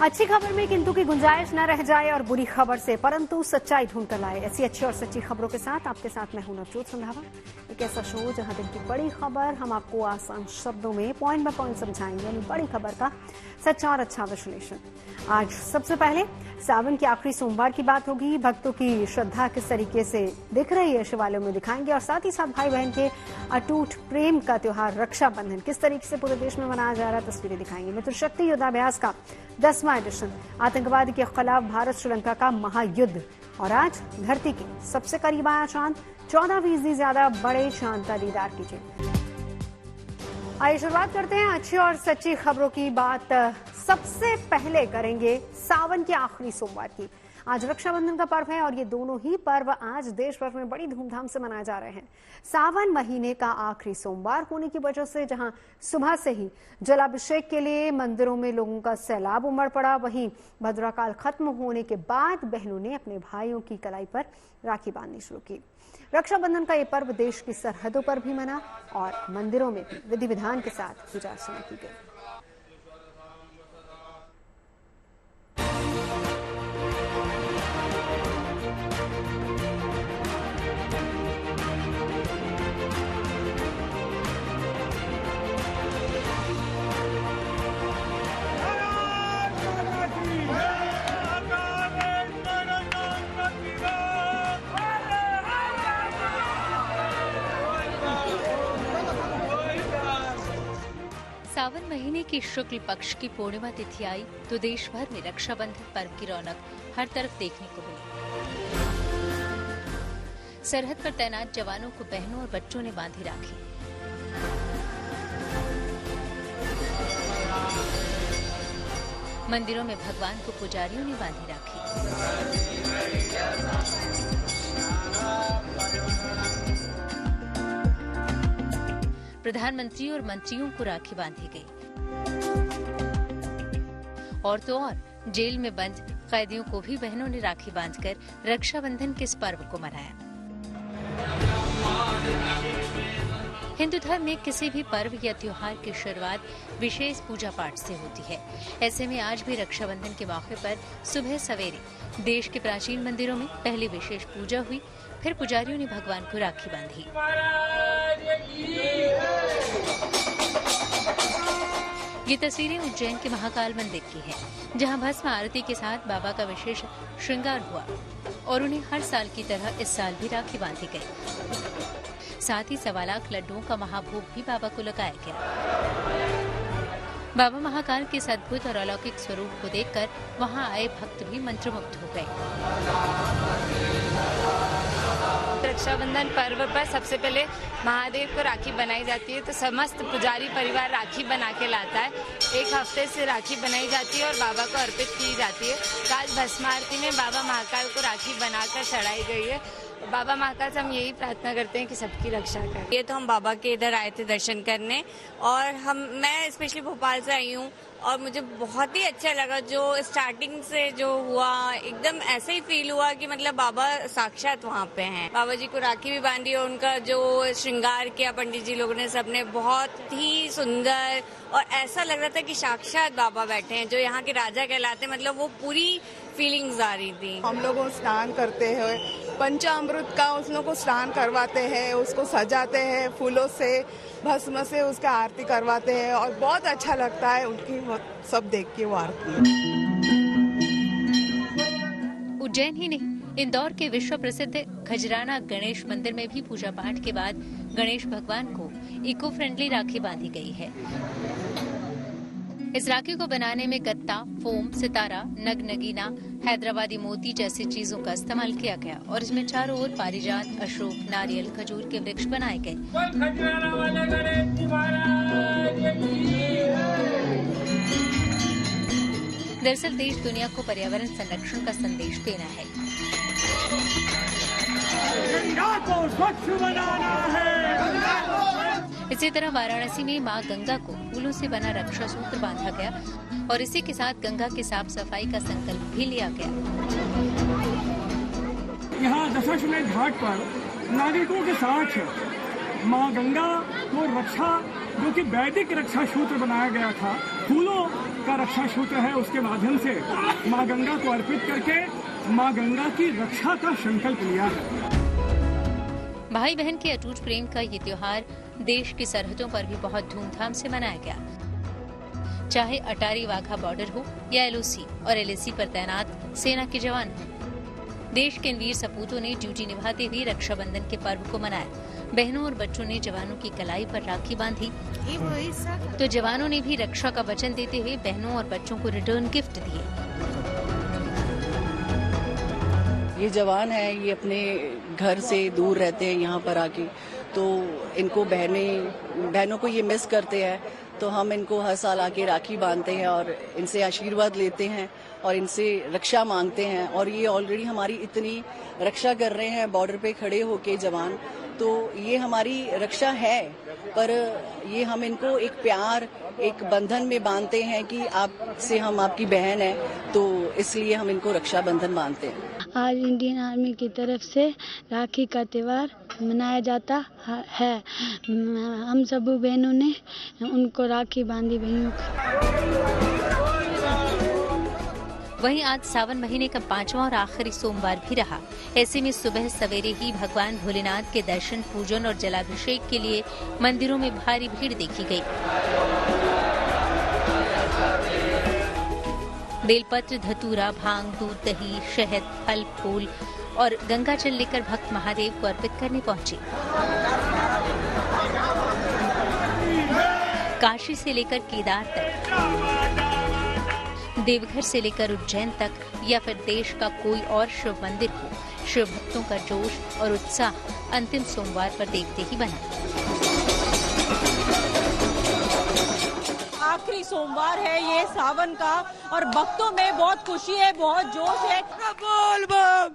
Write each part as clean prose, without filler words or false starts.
अच्छी खबर में किंतु की गुंजाइश न रह जाए और बुरी खबर से परंतु सच्चाई ढूंढ कर लाए। ऐसी अच्छी और सच्ची खबरों के साथ आपके साथ मैं हूं नवजोत संधावा। एक ऐसा शो जहां दिन की बड़ी खबर हम आपको आसान शब्दों में पॉइंट बाय पॉइंट समझाएंगे, यानी बड़ी खबर का सच्चा और अच्छा विश्लेषण। आज सबसे पहले सावन के आखिरी सोमवार की बात होगी। भक्तों की श्रद्धा किस तरीके से दिख रही है शिवालयों में दिखाएंगे, और साथ ही साथ भाई बहन के अटूट प्रेम का त्योहार रक्षाबंधन किस तरीके से पूरे देश में मनाया जा रहा है, तस्वीरें दिखाएंगे। मित्रशक्ति युद्धाभ्यास का 10वां एडिशन, आतंकवाद के खिलाफ भारत श्रीलंका का महायुद्ध, और आज धरती के सबसे करीब आया चांद, 14% ज्यादा बड़े चांद का दीदार कीजिए। आइए शुरुआत करते हैं अच्छी और सच्ची खबरों की बात। सबसे पहले करेंगे सावन के आखिरी सोमवार की। आज रक्षाबंधन का पर्व है और ये दोनों ही पर्व आज देश भर में बड़ी धूमधाम से मनाए जा रहे हैं। सावन महीने का आखिरी सोमवार होने की वजह से जहां सुबह से ही जलाभिषेक के लिए मंदिरों में लोगों का सैलाब उमड़ पड़ा, वहीं भद्राकाल खत्म होने के बाद बहनों ने अपने भाइयों की कलाई पर राखी बांधनी शुरू की। रक्षाबंधन का ये पर्व देश की सरहदों पर भी मना और मंदिरों में भी विधि विधान के साथ पूजा अर्चना की गई। सावन महीने की शुक्ल पक्ष की पूर्णिमा तिथि आई तो देश भर में रक्षाबंधन पर्व की रौनक हर तरफ देखने को मिली। सरहद पर तैनात जवानों को बहनों और बच्चों ने बांधी राखी। मंदिरों में भगवान को पुजारियों ने बांधी राखी। प्रधानमंत्री और मंत्रियों को राखी बांधी गई। और तो और जेल में बंद कैदियों को भी बहनों ने राखी बांधकर रक्षाबंधन के इस पर्व को मनाया। हिंदू धर्म में किसी भी पर्व या त्योहार की शुरुआत विशेष पूजा पाठ से होती है। ऐसे में आज भी रक्षाबंधन के मौके पर सुबह सवेरे देश के प्राचीन मंदिरों में पहले विशेष पूजा हुई, फिर पुजारियों ने भगवान को राखी बांधी। ये तस्वीरें उज्जैन के महाकाल मंदिर की हैं, जहां भस्म आरती के साथ बाबा का विशेष श्रृंगार हुआ और उन्हें हर साल की तरह इस साल भी राखी बांधी गई। साथ ही 1.25 लाख लड्डुओं का महाभोग भी बाबा को लगाया गया। बाबा महाकाल के इस अद्भुत और अलौकिक स्वरूप को देखकर वहां आए भक्त भी मंत्रमुग्ध हो गए। रक्षाबंधन पर्व पर सबसे पहले महादेव को राखी बनाई जाती है, तो समस्त पुजारी परिवार राखी बना के लाता है। एक हफ्ते से राखी बनाई जाती है और बाबा को अर्पित की जाती है। आज भस्म आरती में बाबा महाकाल को राखी बनाकर चढ़ाई गई है। बाबा महाकाल से हम यही प्रार्थना करते हैं कि सबकी रक्षा करें। ये तो हम बाबा के इधर आए थे दर्शन करने, और मैं स्पेशली भोपाल से आई हूँ और मुझे बहुत ही अच्छा लगा। जो स्टार्टिंग से जो हुआ एकदम ऐसे ही फील हुआ कि मतलब बाबा साक्षात वहाँ पे हैं। बाबा जी को राखी भी बांधी और उनका जो श्रृंगार किया पंडित जी लोगों ने, सबने बहुत ही सुंदर, और ऐसा लग रहा था कि साक्षात बाबा बैठे हैं, जो यहाँ के राजा कहलाते, मतलब वो पूरी फीलिंग्स आ रही थी। हम लोग स्नान करते हैं, पंचामृत का उस लोग को स्नान करवाते हैं, उसको सजाते हैं फूलों से, भस्म से उसका आरती करवाते हैं, और बहुत अच्छा लगता है उनकी सब देख के वो आरती। उज्जैन ही नहीं, इंदौर के विश्व प्रसिद्ध खजराना गणेश मंदिर में भी पूजा पाठ के बाद गणेश भगवान को इको फ्रेंडली राखी बांधी गई है। इस राखी को बनाने में गत्ता, फोम, सितारा, नगनगीना, हैदराबादी मोती जैसी चीजों का इस्तेमाल किया गया और इसमें चारों ओर पारिजात, अशोक, नारियल, खजूर के वृक्ष बनाए गए। दरअसल देश दुनिया को पर्यावरण संरक्षण का संदेश देना है। गंगा को स्वच्छ बनाना है। इसी तरह वाराणसी में मां गंगा को फूलों से बना रक्षा सूत्र बांधा गया और इसी के साथ गंगा की साफ सफाई का संकल्प भी लिया गया। यहाँ दशाश्वमेध घाट पर नागरिकों के साथ मां गंगा को रक्षा, जो कि वैदिक रक्षा सूत्र बनाया गया था, फूलों का रक्षा सूत्र है, उसके माध्यम से माँ गंगा को अर्पित करके माँ गंगा की रक्षा का संकल्प लिया है। भाई बहन के अटूट प्रेम का ये त्योहार देश की सरहदों पर भी बहुत धूमधाम से मनाया गया। चाहे अटारी वाघा बॉर्डर हो या एलओसी और एलएसी पर तैनात सेना के जवान हो, देश के इन वीर सपूतों ने ड्यूटी निभाते हुए रक्षाबंधन के पर्व को मनाया। बहनों और बच्चों ने जवानों की कलाई पर राखी बांधी तो जवानों ने भी रक्षा का वचन देते हुए बहनों और बच्चों को रिटर्न गिफ्ट दिए। ये जवान है, ये अपने घर से दूर रहते हैं, यहाँ पर आके तो इनको बहनों को ये मिस करते हैं, तो हम इनको हर साल आके राखी बांधते हैं और इनसे आशीर्वाद लेते हैं और इनसे रक्षा मांगते हैं। और ये ऑलरेडी हमारी इतनी रक्षा कर रहे हैं बॉर्डर पे खड़े होके जवान, तो ये हमारी रक्षा है, पर ये हम इनको एक प्यार, एक बंधन में बांधते हैं कि आपसे हम आपकी बहन है, तो इसलिए हम इनको रक्षा बंधन बांधते हैं। आज इंडियन आर्मी की तरफ से राखी का त्योहार मनाया जाता है। हम सब बहनों ने उनको राखी बांधी भाइयों को। वहीं आज सावन महीने का 5वां और आखिरी सोमवार भी रहा। ऐसे में सुबह सवेरे ही भगवान भोलेनाथ के दर्शन, पूजन और जलाभिषेक के लिए मंदिरों में भारी भीड़ देखी गई। बेलपत्र, धतूरा, भांग, दूध, दही, शहद, फल, फूल और गंगा जल लेकर भक्त महादेव को अर्पित करने पहुंचे। काशी से लेकर केदार तक, देवघर से लेकर उज्जैन तक या फिर देश का कोई और शिव मंदिर हो, शिव भक्तों का जोश और उत्साह अंतिम सोमवार पर देखते ही बना। आखिरी सोमवार है ये सावन का और भक्तों में बहुत खुशी है, बहुत जोश है। बोल बम,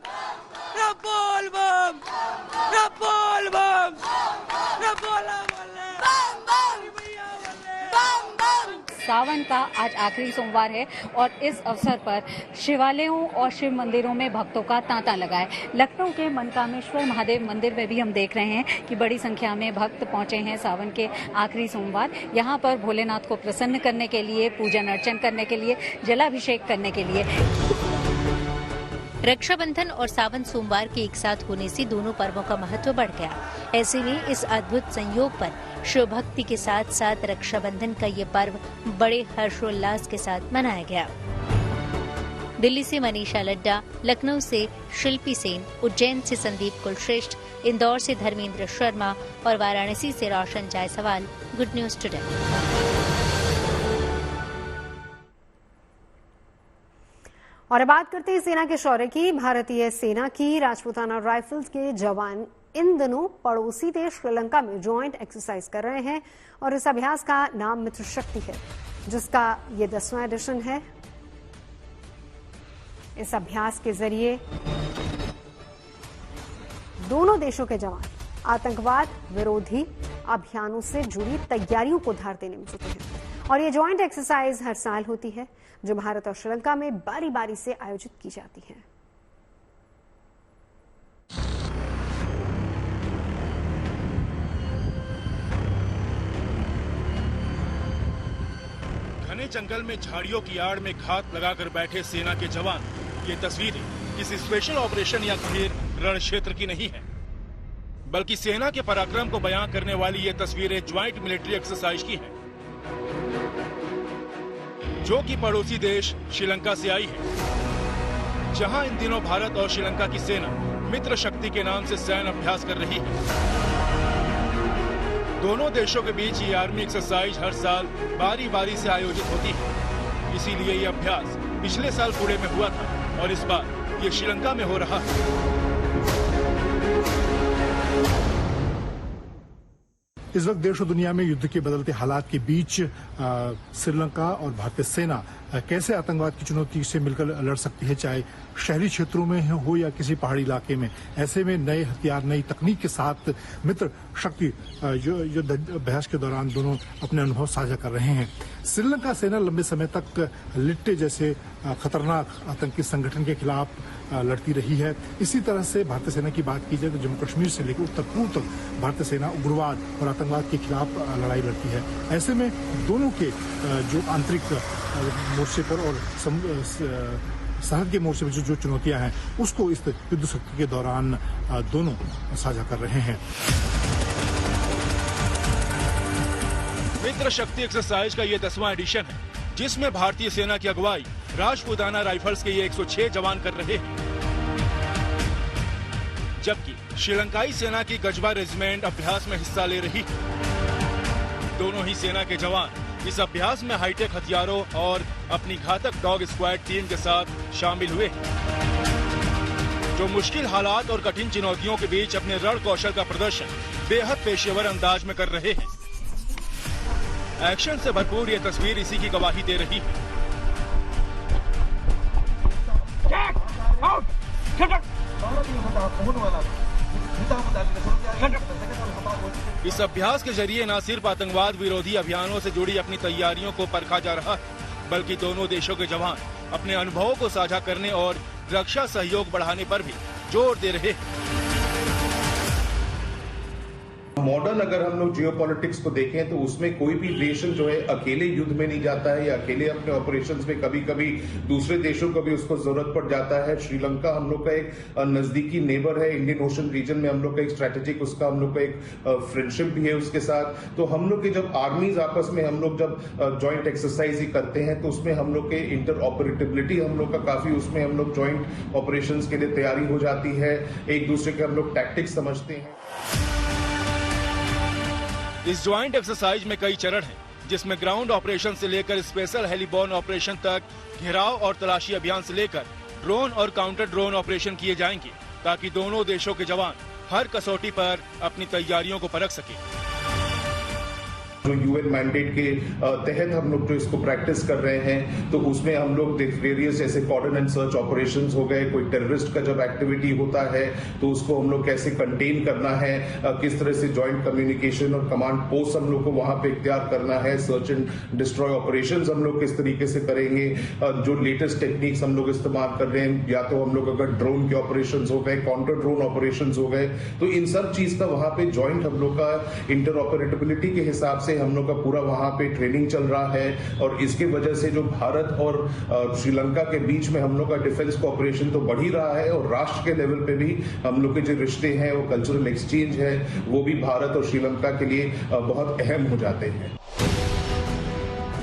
बोल बम, बोल बम, सावन का आज आखिरी सोमवार है और इस अवसर पर शिवालयों और शिव मंदिरों में भक्तों का तांता लगा है। लखनऊ के मनकामेश्वर महादेव मंदिर में भी हम देख रहे हैं कि बड़ी संख्या में भक्त पहुंचे हैं सावन के आखिरी सोमवार। यहां पर भोलेनाथ को प्रसन्न करने के लिए, पूजन अर्चन करने के लिए, जलाभिषेक करने के लिए। रक्षाबंधन और सावन सोमवार के एक साथ होने से दोनों पर्वों का महत्व बढ़ गया। ऐसे में इस अद्भुत संयोग पर शिव भक्ति के साथ साथ रक्षाबंधन का ये पर्व बड़े हर्षोल्लास के साथ मनाया गया। दिल्ली से मनीषा लड्डा, लखनऊ से शिल्पी सेन, उज्जैन से संदीप कुलश्रेष्ठ, इंदौर से धर्मेंद्र शर्मा और वाराणसी से Roshan Jaiswal. Good news today. और बात करते हैं सेना के शौर्य की। भारतीय सेना की राजपूताना राइफल्स के जवान इन दिनों पड़ोसी देश श्रीलंका में ज्वाइंट एक्सरसाइज कर रहे हैं और इस अभ्यास का नाम मित्र शक्ति है, जिसका ये 10वां एडिशन है। इस अभ्यास के जरिए दोनों देशों के जवान आतंकवाद विरोधी अभियानों से जुड़ी तैयारियों को धार देने में जुटे हैं और ये ज्वाइंट एक्सरसाइज हर साल होती है, जो भारत और श्रीलंका में बारी बारी से आयोजित की जाती है। घने जंगल में झाड़ियों की आड़ में घात लगाकर बैठे सेना के जवान। ये तस्वीरें किसी स्पेशल ऑपरेशन या फिर रण क्षेत्र की नहीं है, बल्कि सेना के पराक्रम को बयां करने वाली ये तस्वीरें ज्वाइंट मिलिट्री एक्सरसाइज की हैं, जो कि पड़ोसी देश श्रीलंका से आई है, जहां इन दिनों भारत और श्रीलंका की सेना मित्र शक्ति के नाम से सैन्य अभ्यास कर रही है। दोनों देशों के बीच ये आर्मी एक्सरसाइज हर साल बारी बारी से आयोजित होती है। इसीलिए ये अभ्यास पिछले साल पुणे में हुआ था और इस बार ये श्रीलंका में हो रहा है। इस वक्त देश और दुनिया में युद्ध के बदलते हालात के बीच श्रीलंका और भारतीय सेना कैसे आतंकवाद की चुनौती से मिलकर लड़ सकती है, चाहे शहरी क्षेत्रों में हो या किसी पहाड़ी इलाके में। ऐसे में नए हथियार, नई तकनीक के साथ मित्र शक्ति युद्ध अभ्यास के दौरान दोनों अपने अनुभव साझा कर रहे हैं। श्रीलंका सेना लंबे समय तक लिट्टे जैसे खतरनाक आतंकी संगठन के खिलाफ लड़ती रही है। इसी तरह से भारतीय सेना की बात की जाए तो जम्मू कश्मीर से लेकर उत्तर पूर्व तक भारतीय सेना उग्रवाद और आतंकवाद के खिलाफ लड़ाई लड़ती है। ऐसे में दोनों के जो आंतरिक मोर्चे पर और सरहद के मोर्चे पर जो चुनौतियां हैं उसको इस युद्ध शक्ति के दौरान दोनों साझा कर रहे हैं। मित्र शक्ति एक्सरसाइज का ये 10वां एडिशन है, जिसमें भारतीय सेना की अगुवाई राजपूताना राइफल्स के ये 106 जवान कर रहे हैं, जबकि श्रीलंकाई सेना की गजबा रेजिमेंट अभ्यास में हिस्सा ले रही है। दोनों ही सेना के जवान इस अभ्यास में हाईटेक हथियारों और अपनी घातक डॉग स्क्वाड टीम के साथ शामिल हुए, जो मुश्किल हालात और कठिन चुनौतियों के बीच अपने रण कौशल का प्रदर्शन बेहद पेशेवर अंदाज में कर रहे हैं। एक्शन से भरपूर ये तस्वीर इसी की गवाही दे रही है। इस अभ्यास के जरिए न सिर्फ आतंकवाद विरोधी अभियानों से जुड़ी अपनी तैयारियों को परखा जा रहा है, बल्कि दोनों देशों के जवान अपने अनुभवों को साझा करने और रक्षा सहयोग बढ़ाने पर भी जोर दे रहे हैं। मॉडर्न अगर हम लोग जियोपॉलिटिक्स को देखें तो उसमें कोई भी देश जो है अकेले युद्ध में नहीं जाता है या अकेले अपने ऑपरेशंस में, कभी कभी दूसरे देशों को भी उसको जरूरत पड़ जाता है। श्रीलंका हम लोग का एक नजदीकी नेबर है, इंडियन ओशन रीजन में हम लोग का एक स्ट्रेटेजिक उसका हम लोग का एक फ्रेंडशिप भी है उसके साथ। तो हम लोग के जब आर्मीज आपस में हम लोग जब ज्वाइंट एक्सरसाइज ही करते हैं तो उसमें हम लोग के इंटर ऑपरेटिबिलिटी हम लोग का काफी, उसमें हम लोग ज्वाइंट ऑपरेशंस के लिए तैयारी हो जाती है, एक दूसरे के हम लोग टैक्टिक्स समझते हैं। इस ज्वाइंट एक्सरसाइज में कई चरण हैं, जिसमें ग्राउंड ऑपरेशन से लेकर स्पेशल हेलीबॉर्न ऑपरेशन तक, घेराव और तलाशी अभियान से लेकर ड्रोन और काउंटर ड्रोन ऑपरेशन किए जाएंगे, ताकि दोनों देशों के जवान हर कसौटी पर अपनी तैयारियों को परख सके। जो यूएन मैंडेट के तहत हम लोग जो इसको प्रैक्टिस कर रहे हैं तो उसमें हम लोग वेरियस जैसे कॉर्डन एंड सर्च ऑपरेशंस हो गए, कोई टेररिस्ट का जब एक्टिविटी होता है तो उसको हम लोग कैसे कंटेन करना है, किस तरह से जॉइंट कम्युनिकेशन और कमांड पोस्ट हम लोग को वहां पे इख्तियार करना है, सर्च एंड डिस्ट्रॉय ऑपरेशंस हम लोग किस तरीके से करेंगे, जो लेटेस्ट टेक्निक्स हम लोग इस्तेमाल कर रहे हैं, या तो हम लोग अगर ड्रोन के ऑपरेशंस हो गए, काउंटर ड्रोन ऑपरेशंस हो गए, तो इन सब चीज का वहां पे जॉइंट हम लोग का इंटर ऑपरेटिबिलिटी के हिसाब से हम लोग का पूरा वहां पे ट्रेनिंग चल रहा है। और इसके वजह से जो भारत और श्रीलंका के बीच में हम लोग का डिफेंस कोऑपरेशन तो बढ़ ही रहा है, और राष्ट्र के लेवल पे भी हम लोग के जो रिश्ते हैं वो कल्चरल एक्सचेंज है वो भी भारत और श्रीलंका के लिए बहुत अहम हो जाते हैं।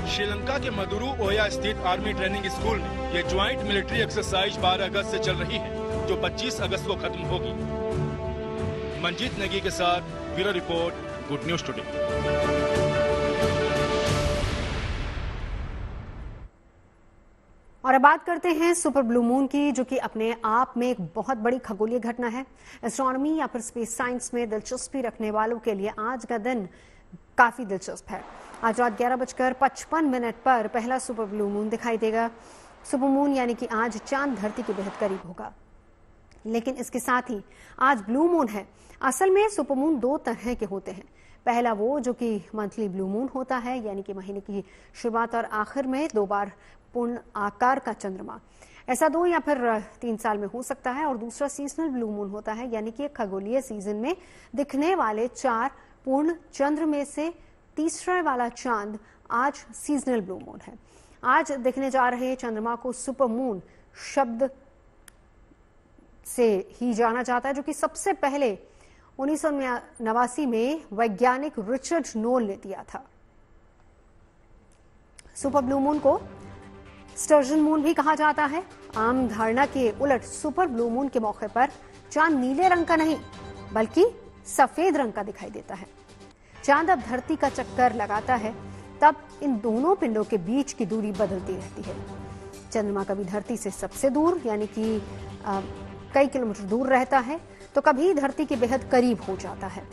श्रीलंका के मदुरु ओया स्थित आर्मी ट्रेनिंग स्कूल में ये ज्वाइंट मिलिट्री एक्सरसाइज 12 अगस्त से चल रही है, जो 25 अगस्त को खत्म होगी। मंजीत नेगी के साथ bureau report, good news today. और अब बात करते हैं सुपर ब्लू मून की, जो कि अपने आप में एक बहुत बड़ी खगोलीय घटना है। एस्ट्रोनॉमी या फिर स्पेस साइंस में दिलचस्पी रखने वालों के लिए आज का दिन काफी दिलचस्प है। आज रात 11:55 पर पहला सुपर ब्लू मून दिखाई देगा। सुपर मून यानी कि आज चांद धरती के बेहद करीब होगा, लेकिन इसके साथ ही आज ब्लू मून है। असल में सुपर मून दो तरह के होते हैं। पहला वो जो कि मंथली ब्लू मून होता है, यानी कि महीने की शुरुआत और आखिर में 2 बार पूर्ण आकार का चंद्रमा, ऐसा 2 या फिर 3 साल में हो सकता है। और दूसरा सीजनल ब्लू मून होता है, यानी कि खगोलीय सीजन में दिखने वाले 4 पूर्ण चंद्र में से तीसरा वाला चांद आज सीजनल ब्लू मून है। आज दिखने जा रहे चंद्रमा को सुपर मून शब्द से ही जाना जाता है, जो कि सबसे पहले 1989 में वैज्ञानिक रिचर्ड नोल ने दिया था। सुपर ब्लू मून को स्टर्जन मून भी कहा जाता है। आम धारणा के उलट सुपर ब्लू मून के मौके पर चांद नीले रंग का नहीं बल्कि सफेद रंग का दिखाई देता है। चांद अब धरती का चक्कर लगाता है, तब इन दोनों पिंडों के बीच की दूरी बदलती रहती है। चंद्रमा कभी धरती से सबसे दूर यानी कि कई किलोमीटर दूर रहता है, तो कभी धरती के बेहद करीब हो जाता है।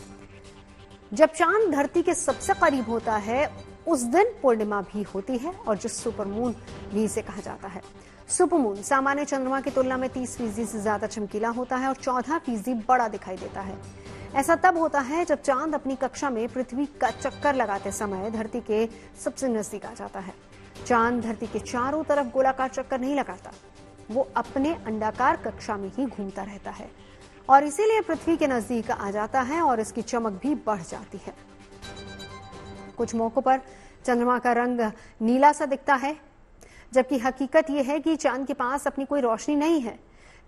जब चांद धरती के सबसे करीब होता है उस दिन पूर्णिमा भी होती है, और जो सुपर मून भी इसे कहा जाता है। सुपर मून सामान्य चंद्रमा की तुलना में 30% से ज्यादा चमकीला होता है और 14% बड़ा दिखाई देता है। ऐसा तब होता है जब चांद अपनी कक्षा में पृथ्वी का चक्कर लगाते समय धरती के सबसे नजदीक आ जाता है। चांद धरती के चारों तरफ गोलाकार चक्कर नहीं लगाता, वो अपने अंडाकार कक्षा में ही घूमता रहता है और इसीलिए पृथ्वी के नजदीक आ जाता है और इसकी चमक भी बढ़ जाती है। कुछ मौकों पर चंद्रमा का रंग नीला सा दिखता है, जबकि हकीकत यह है कि चांद के पास अपनी कोई रोशनी नहीं है।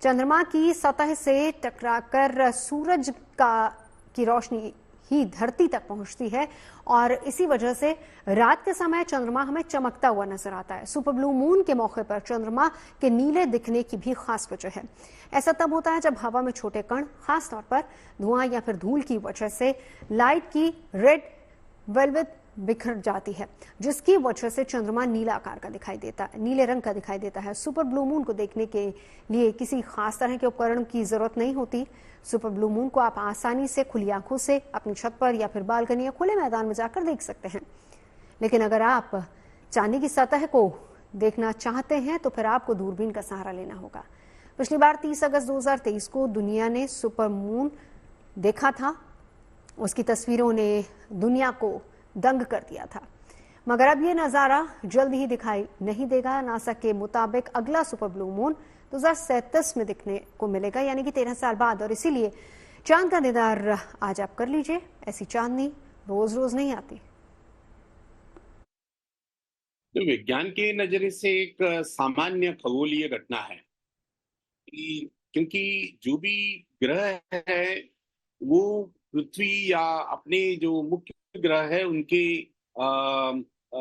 चंद्रमा की सतह से टकराकर सूरज की रोशनी ही धरती तक पहुंचती है और इसी वजह से रात के समय चंद्रमा हमें चमकता हुआ नजर आता है। सुपर ब्लू मून के मौके पर चंद्रमा के नीले दिखने की भी खास वजह है। ऐसा तब होता है जब हवा में छोटे कण, खास तौर पर धुआं या फिर धूल की वजह से लाइट की रेड वेलवेट बिखर जाती है, जिसकी वजह से चंद्रमा नीले रंग का दिखाई देता है। सुपर ब्लू मून को देखने के लिए किसी खास तरह के उपकरण की जरूरत नहीं होती। सुपर ब्लू मून को आप आसानी से खुली आंखों से अपनी छत पर या फिर बालकनी या खुले मैदान में जाकर देख सकते हैं। लेकिन अगर आप चांदी की सतह को देखना चाहते हैं तो फिर आपको दूरबीन का सहारा लेना होगा। पिछली बार 30 अगस्त 2023 को दुनिया ने सुपर मून देखा था। उसकी तस्वीरों ने दुनिया को दंग कर दिया था, मगर अब ये नजारा जल्द ही दिखाई नहीं देगा। नासा के मुताबिक अगला सुपर ब्लू मून 2037 में दिखने को मिलेगा, यानी कि 13 साल बाद। और इसीलिए चांद का दीदार आज आप कर लीजिए। ऐसी चांदनी रोज रोज नहीं आती। तो विज्ञान के नजरिए से एक सामान्य खगोलीय घटना है, क्योंकि जो भी ग्रह है वो पृथ्वी या अपने जो मुख्य ग्रह है उनके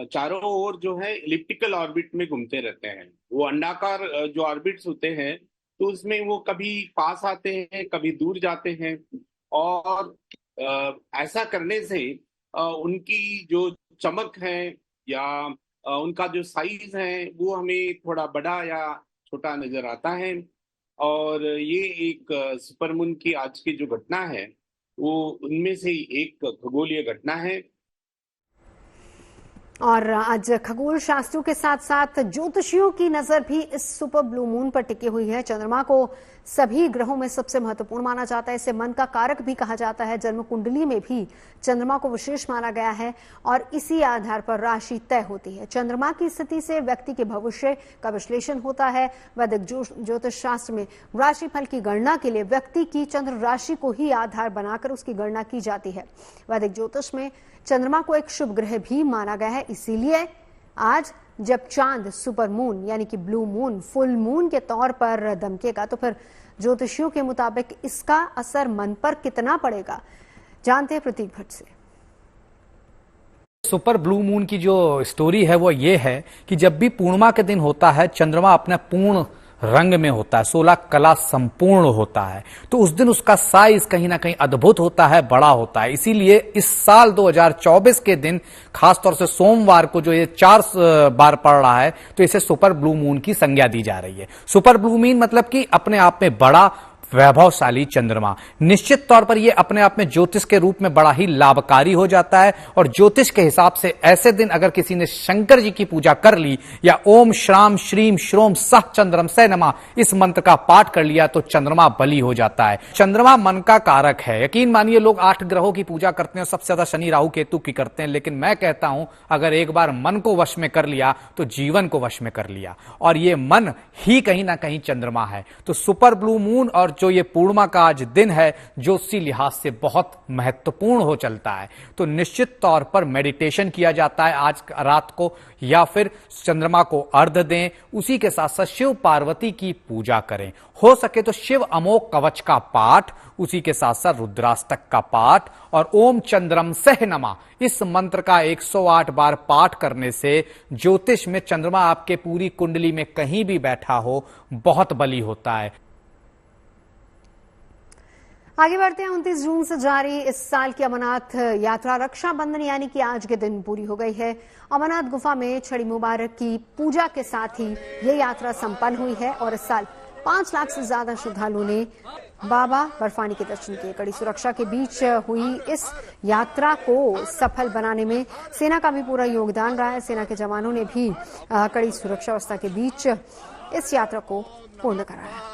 चारों ओर जो है इलिप्टिकल ऑर्बिट में घूमते रहते हैं। वो अंडाकार जो ऑर्बिट्स होते हैं तो उसमें वो कभी पास आते हैं, कभी दूर जाते हैं, और ऐसा करने से उनकी जो चमक है या उनका जो साइज है वो हमें थोड़ा बड़ा या छोटा नजर आता है। और ये एक सुपरमून की आज की जो घटना है वो उनमें से एक खगोलीय घटना है। और आज खगोल शास्त्रियों के साथ साथ ज्योतिषियों की नजर भी इस सुपर ब्लू मून पर टिकी हुई है। चंद्रमा को सभी ग्रहों में सबसे महत्वपूर्ण माना जाता है। इसे मन का कारक भी कहा जाता है। जन्म कुंडली में भी चंद्रमा को विशेष माना गया है और इसी आधार पर राशि तय होती है। चंद्रमा की स्थिति से व्यक्ति के भविष्य का विश्लेषण होता है। वैदिक ज्योतिष शास्त्र में राशिफल की गणना के लिए व्यक्ति की चंद्र राशि को ही आधार बनाकर उसकी गणना की जाती है। वैदिक ज्योतिष में चंद्रमा को एक शुभ ग्रह भी माना गया है। इसीलिए आज जब चांद सुपर मून यानी कि ब्लू मून फुल मून के तौर पर दमकेगा तो फिर ज्योतिषियों के मुताबिक इसका असर मन पर कितना पड़ेगा, जानते हैं प्रतीक भट्ट से। सुपर ब्लू मून की जो स्टोरी है वो ये है कि जब भी पूर्णिमा के दिन होता है, चंद्रमा अपने पूर्ण रंग में होता है, 16 कला संपूर्ण होता है, तो उस दिन उसका साइज कहीं ना कहीं अद्भुत होता है, बड़ा होता है। इसीलिए इस साल 2024 के दिन खासतौर से सोमवार को जो ये 4 बार पड़ रहा है तो इसे सुपर ब्लू मून की संज्ञा दी जा रही है। सुपर ब्लू मून मतलब कि अपने आप में बड़ा वैभवशाली चंद्रमा। निश्चित तौर पर यह अपने आप में ज्योतिष के रूप में बड़ा ही लाभकारी हो जाता है और ज्योतिष के हिसाब से ऐसे दिन अगर किसी ने शंकर जी की पूजा कर ली या ओम श्राम श्रीम श्रोम सह चंद्रम से नमः इस मंत्र का पाठ कर लिया तो चंद्रमा बली हो जाता है। चंद्रमा मन का कारक है। यकीन मानिए लोग 8 ग्रहों की पूजा करते हैं, सबसे ज्यादा शनि राहु केतु की करते हैं, लेकिन मैं कहता हूं अगर एक बार मन को वश में कर लिया तो जीवन को वश में कर लिया, और ये मन ही कहीं ना कहीं चंद्रमा है। तो सुपर ब्लू मून और जो ये पूर्णिमा का आज दिन है जो उसी लिहाज से बहुत महत्वपूर्ण हो चलता है, तो निश्चित तौर पर मेडिटेशन किया जाता है आज रात को, या फिर चंद्रमा को अर्घ्य दें। उसी के साथ साथ शिव पार्वती की पूजा करें, हो सके तो शिव अमोघ कवच का पाठ, उसी के साथ साथ रुद्राष्टक का पाठ और ओम चंद्रम सह नमः इस मंत्र का 108 बार पाठ करने से ज्योतिष में चंद्रमा आपके पूरी कुंडली में कहीं भी बैठा हो बहुत बली होता है। आगे बढ़ते हैं। 29 जून से जारी इस साल की अमरनाथ यात्रा रक्षाबंधन यानी कि आज के दिन पूरी हो गई है। अमरनाथ गुफा में छड़ी मुबारक की पूजा के साथ ही ये यात्रा संपन्न हुई है और इस साल 5 लाख से ज्यादा श्रद्धालुओं ने बाबा बर्फानी के दर्शन किए। कड़ी सुरक्षा के बीच हुई इस यात्रा को सफल बनाने में सेना का भी पूरा योगदान रहा है। सेना के जवानों ने भी कड़ी सुरक्षा व्यवस्था के बीच इस यात्रा को पूर्ण कराया।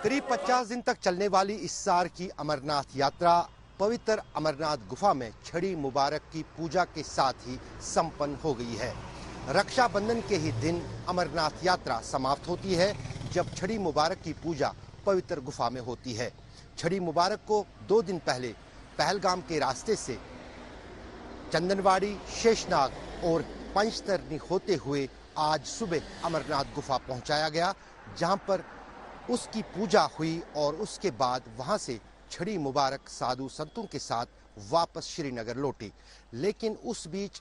करीब 50 दिन तक चलने वाली इस साल की अमरनाथ यात्रा पवित्र अमरनाथ गुफा में छड़ी मुबारक की पूजा के साथ ही संपन्न हो गई है। रक्षाबंधन के ही दिन अमरनाथ यात्रा समाप्त होती है, जब छड़ी मुबारक की पूजा पवित्र गुफा में होती है। छड़ी मुबारक को 2 दिन पहले पहलगाम के रास्ते से चंदनवाड़ी, शेषनाग और पंचतरनी होते हुए आज सुबह अमरनाथ गुफा पहुंचाया गया, जहां पर उसकी पूजा हुई और उसके बाद वहां से छड़ी मुबारक साधु संतों के साथ वापस श्रीनगर लौटी। लेकिन उस बीच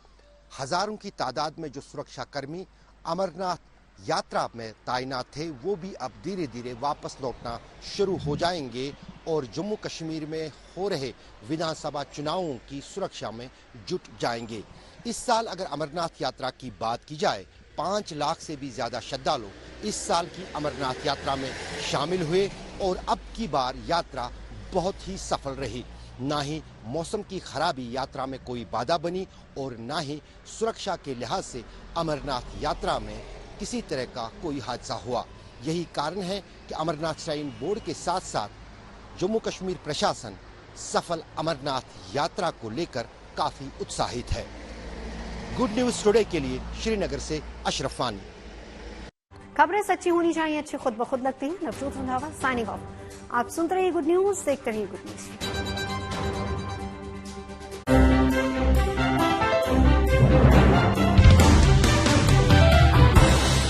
हजारों की तादाद में जो सुरक्षा कर्मी अमरनाथ यात्रा में तैनात थे, वो भी अब धीरे धीरे वापस लौटना शुरू हो जाएंगे और जम्मू कश्मीर में हो रहे विधानसभा चुनावों की सुरक्षा में जुट जाएंगे। इस साल अगर अमरनाथ यात्रा की बात की जाए, 5 लाख से भी ज्यादा श्रद्धालु इस साल की अमरनाथ यात्रा में शामिल हुए और अब की बार यात्रा बहुत ही सफल रही। ना ही मौसम की खराबी यात्रा में कोई बाधा बनी और ना ही सुरक्षा के लिहाज से अमरनाथ यात्रा में किसी तरह का कोई हादसा हुआ। यही कारण है कि अमरनाथ श्राइन बोर्ड के साथ साथ जम्मू कश्मीर प्रशासन सफल अमरनाथ यात्रा को लेकर काफी उत्साहित है। गुड न्यूज टुडे के लिए श्रीनगर से अशरफ वानी। खबरें सच्ची होनी चाहिए, अच्छी खुद ब खुद लगती हैं। Navjot Randhawa signing off. आप सुनते रहिए गुड न्यूज, देखते रहिए गुड न्यूज।